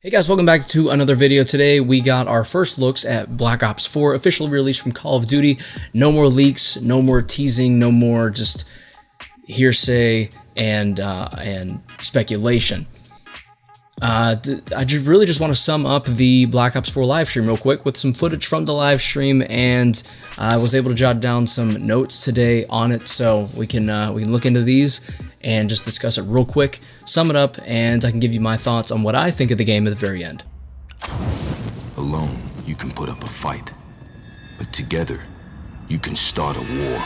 Hey guys, welcome back to another video. Today we got our first looks at Black Ops 4, official release from Call of Duty. No more leaks, no more teasing, no more just hearsay and speculation. I really just want to sum up the Black Ops 4 live stream real quick with some footage from the live stream, and I was able to jot down some notes today on it, so we can look into these and just discuss it real quick, sum it up, and I can give you my thoughts on what I think of the game at the very end. Alone, you can put up a fight, but together, you can start a war.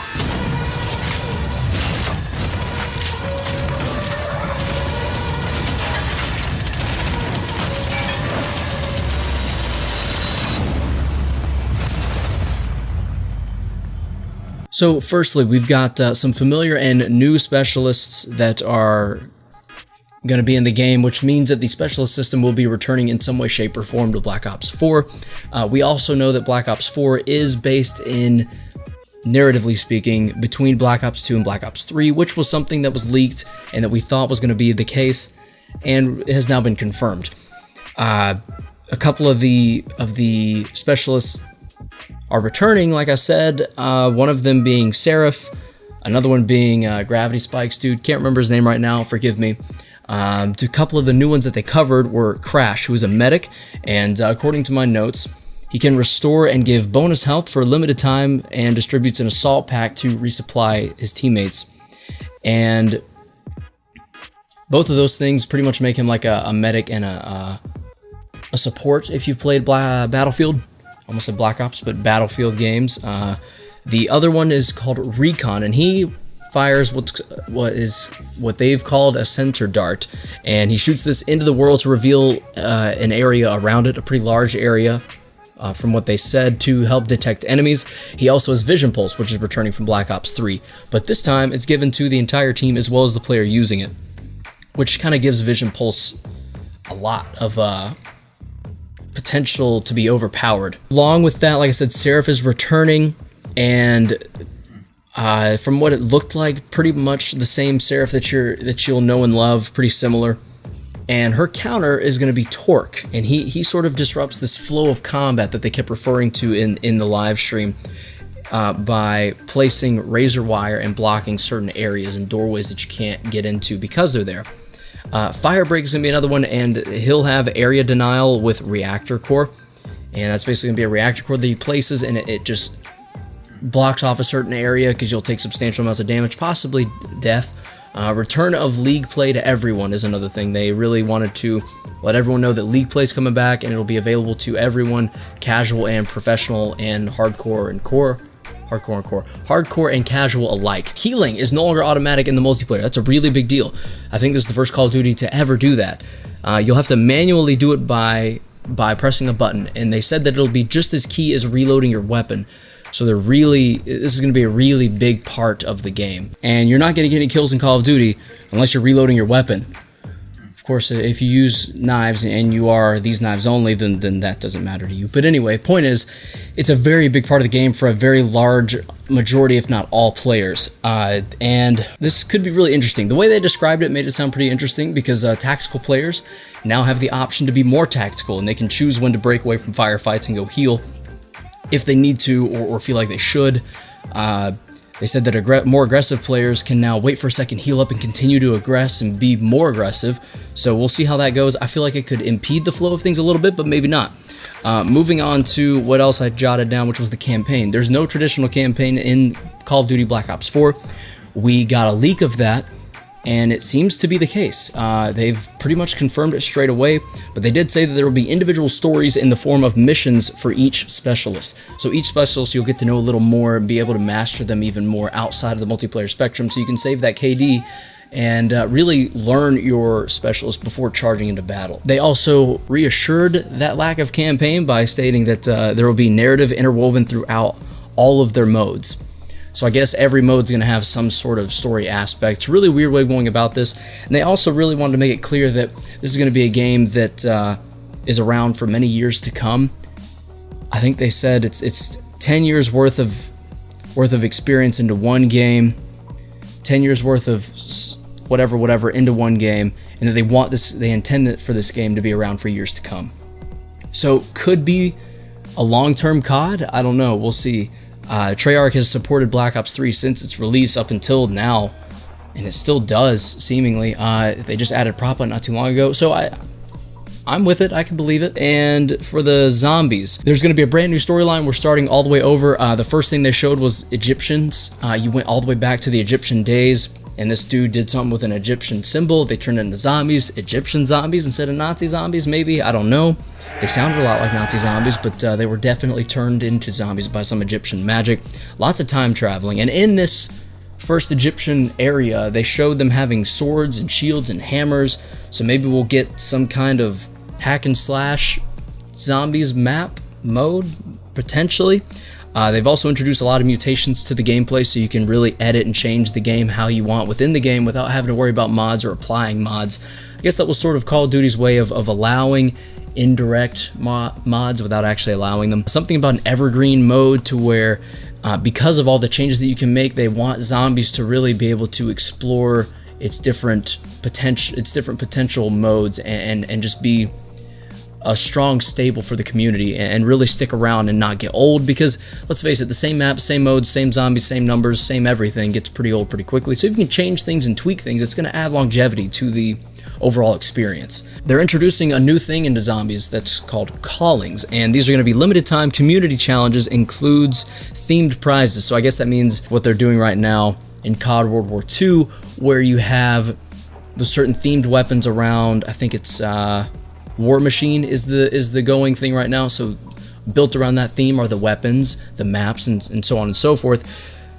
So firstly, we've got some familiar and new specialists that are going to be in the game, which means that the specialist system will be returning in some way, shape, or form to Black Ops 4. We also know that Black Ops 4 is based in, narratively speaking, between Black Ops 2 and Black Ops 3, which was something that was leaked and that we thought was going to be the case, and it has now been confirmed. A couple of the specialists are returning, like I said, one of them being Seraph, another one being Gravity Spikes dude, can't remember his name right now, forgive me. A couple of the new ones that they covered were Crash, who is a medic, and according to my notes, he can restore and give bonus health for a limited time and distributes an assault pack to resupply his teammates. And both of those things pretty much make him like a medic and a support if you've played Battlefield. Almost said Black Ops, but Battlefield games. The other one is called Recon, and he fires what they've called a center dart, and he shoots this into the world to reveal an area around it, a pretty large area, from what they said, to help detect enemies. He also has Vision Pulse, which is returning from Black Ops 3, but this time it's given to the entire team as well as the player using it, which kind of gives Vision Pulse a lot of potential to be overpowered. Along with that, like I said, Seraph is returning, and from what it looked like, pretty much the same Seraph that you'll know and love, pretty similar. And her counter is going to be Torque, and he sort of disrupts this flow of combat that they kept referring to in the live stream by placing razor wire and blocking certain areas and doorways that you can't get into because they're there. Firebreak is going to be another one, and he'll have area denial with reactor core, and that's basically going to be a reactor core that he places, and it just blocks off a certain area because you'll take substantial amounts of damage, possibly death. Return of League play to everyone is another thing. They really wanted to let everyone know that League play is coming back, and it'll be available to everyone, casual and professional and hardcore and core. Hardcore and casual alike. Healing is no longer automatic in the multiplayer. That's a really big deal. I think this is the first Call of Duty to ever do that. You'll have to manually do it by pressing a button, and they said that it'll be just as key as reloading your weapon. So this is going to be a really big part of the game. And you're not going to get any kills in Call of Duty unless you're reloading your weapon. Of course, if you use knives and you are these knives only, then that doesn't matter to you. But anyway, point is, it's a very big part of the game for a very large majority, if not all players. And this could be really interesting. The way they described it made it sound pretty interesting because tactical players now have the option to be more tactical, and they can choose when to break away from firefights and go heal if they need to or feel like they should. They said that more aggressive players can now wait for a second, heal up, and continue to aggress and be more aggressive. So we'll see how that goes. I feel like it could impede the flow of things a little bit, but maybe not. Moving on to what else I jotted down, which was the campaign. There's no traditional campaign in Call of Duty Black Ops 4. We got a leak of that, and it seems to be the case. They've pretty much confirmed it straight away, but they did say that there will be individual stories in the form of missions for each specialist. So each specialist you'll get to know a little more and be able to master them even more outside of the multiplayer spectrum, so you can save that KD and really learn your specialist before charging into battle. They also reassured that lack of campaign by stating that there will be narrative interwoven throughout all of their modes. So I guess every mode's going to have some sort of story aspect. It's a really weird way of going about this. And they also really wanted to make it clear that this is going to be a game that is around for many years to come. I think they said it's 10 years worth of experience into one game, 10 years worth of whatever into one game, and that they want this, they intend for this game to be around for years to come. So could be a long-term COD. I don't know. We'll see. Treyarch has supported Black Ops 3 since its release up until now, and it still does seemingly. They just added prop not too long ago, so I'm with it. I can believe it. And for the zombies, there's going to be a brand new storyline. We're starting all the way over. The first thing they showed was Egyptians. You went all the way back to the Egyptian days, and this dude did something with an Egyptian symbol. They turned into zombies, Egyptian zombies instead of Nazi zombies, maybe. I don't know. They sounded a lot like Nazi zombies, but they were definitely turned into zombies by some Egyptian magic. Lots of time traveling. And in this first Egyptian area, they showed them having swords and shields and hammers. So maybe we'll get some kind of hack and slash zombies map mode, potentially. They've also introduced a lot of mutations to the gameplay, so you can really edit and change the game how you want within the game without having to worry about mods or applying mods. I guess that was sort of Call of Duty's way of allowing indirect mods without actually allowing them. Something about an evergreen mode to where, because of all the changes that you can make, they want zombies to really be able to explore its different potential modes and just be a strong staple for the community and really stick around and not get old, because let's face it, the same map, same modes, same zombies, same numbers, same everything gets pretty old pretty quickly. So if you can change things and tweak things, it's going to add longevity to the overall experience. They're introducing a new thing into zombies that's called callings, and these are going to be limited time community challenges, includes themed prizes. So I guess that means what they're doing right now in COD World War II, where you have the certain themed weapons around. I think it's War Machine is the going thing right now. So built around that theme are the weapons, the maps, and so on and so forth.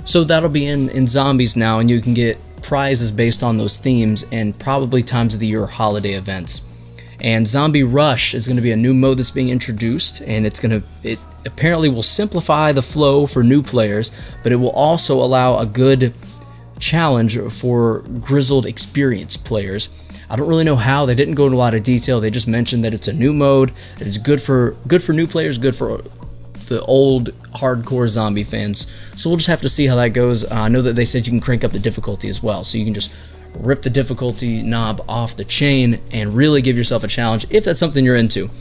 So that'll be in zombies now, and you can get prizes based on those themes and probably times of the year holiday events. And Zombie Rush is going to be a new mode that's being introduced, and it apparently will simplify the flow for new players, but it will also allow a good challenge for grizzled, experienced players. I don't really know how. They didn't go into a lot of detail. They just mentioned that it's a new mode, that it's good for new players, good for the old hardcore zombie fans. So we'll just have to see how that goes. I know that they said you can crank up the difficulty as well, so you can just rip the difficulty knob off the chain and really give yourself a challenge if that's something you're into.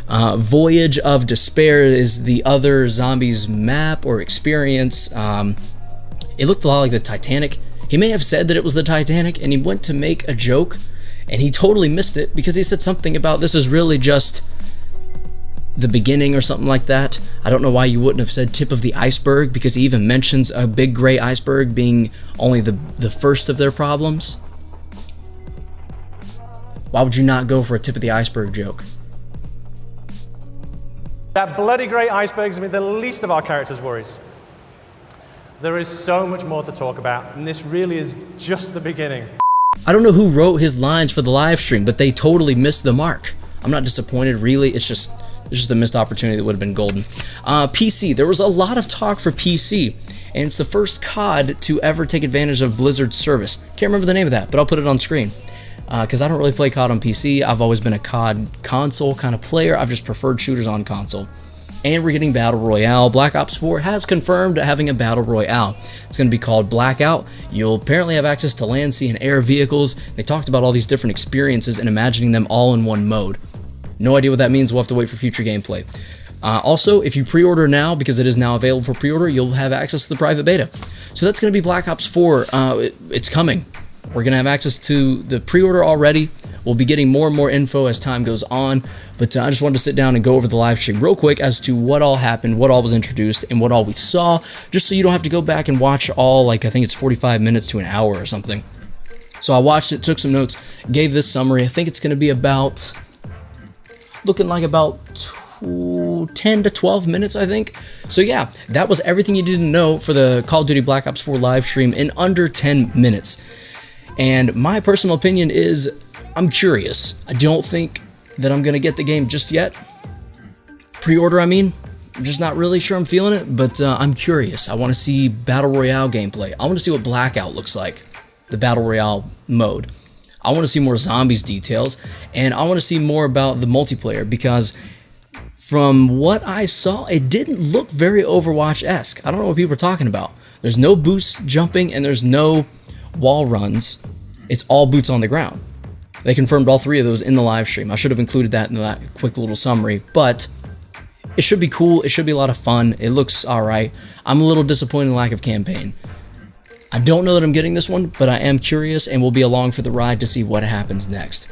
Voyage of Despair is the other zombies map or experience. It looked a lot like the Titanic. He may have said that it was the Titanic, and he went to make a joke, and he totally missed it because he said something about this is really just the beginning or something like that. I don't know why you wouldn't have said tip of the iceberg, because he even mentions a big gray iceberg being only the first of their problems. Why would you not go for a tip of the iceberg joke? That bloody great iceberg is the least of our characters' worries. There is so much more to talk about, and this really is just the beginning. I don't know who wrote his lines for the live stream, but they totally missed the mark. I'm not disappointed, really. It's just a missed opportunity that would have been golden. PC. There was a lot of talk for PC, and it's the first COD to ever take advantage of Blizzard's service. Can't remember the name of that, but I'll put it on screen. Because I don't really play COD on PC. I've always been a COD console kind of player. I've just preferred shooters on console. And we're getting Battle Royale. Black Ops 4 has confirmed having a Battle Royale. It's going to be called Blackout. You'll apparently have access to land, sea, and air vehicles. They talked about all these different experiences and imagining them all in one mode. No idea what that means. We'll have to wait for future gameplay. Also, if you pre-order now, because it is now available for pre-order, you'll have access to the private beta. So that's going to be Black Ops 4. It's coming. We're going to have access to the pre-order already. We'll be getting more and more info as time goes on, but I just wanted to sit down and go over the live stream real quick as to what all happened, what all was introduced, and what all we saw, just so you don't have to go back and watch all, I think it's 45 minutes to an hour or something. So I watched it, took some notes, gave this summary. I think it's going to be looking like about 10 to 12 minutes, I think. So yeah, that was everything you needed to know for the Call of Duty Black Ops 4 live stream in under 10 minutes. And my personal opinion is, I'm curious. I don't think that I'm going to get the game just yet. Pre-order, I mean. I'm just not really sure I'm feeling it, but I'm curious. I want to see Battle Royale gameplay. I want to see what Blackout looks like, the Battle Royale mode. I want to see more zombies details, and I want to see more about the multiplayer, because from what I saw, it didn't look very Overwatch-esque. I don't know what people are talking about. There's no boost jumping, and there's no wall runs. It's all boots on the ground. They confirmed all 3 of those in the live stream. I should have included that in that quick little summary, but it should be cool. It should be a lot of fun. It looks alright. I'm a little disappointed in the lack of campaign. I don't know that I'm getting this one, but I am curious and will be along for the ride to see what happens next.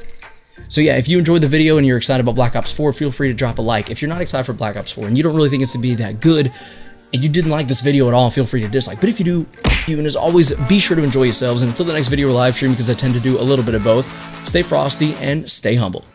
So yeah, if you enjoyed the video and you're excited about Black Ops 4, feel free to drop a like. If you're not excited for Black Ops 4 and you don't really think it's to be that good, and you didn't like this video at all, feel free to dislike. But if you do, and as always, be sure to enjoy yourselves. And until the next video or live stream, because I tend to do a little bit of both, stay frosty and stay humble.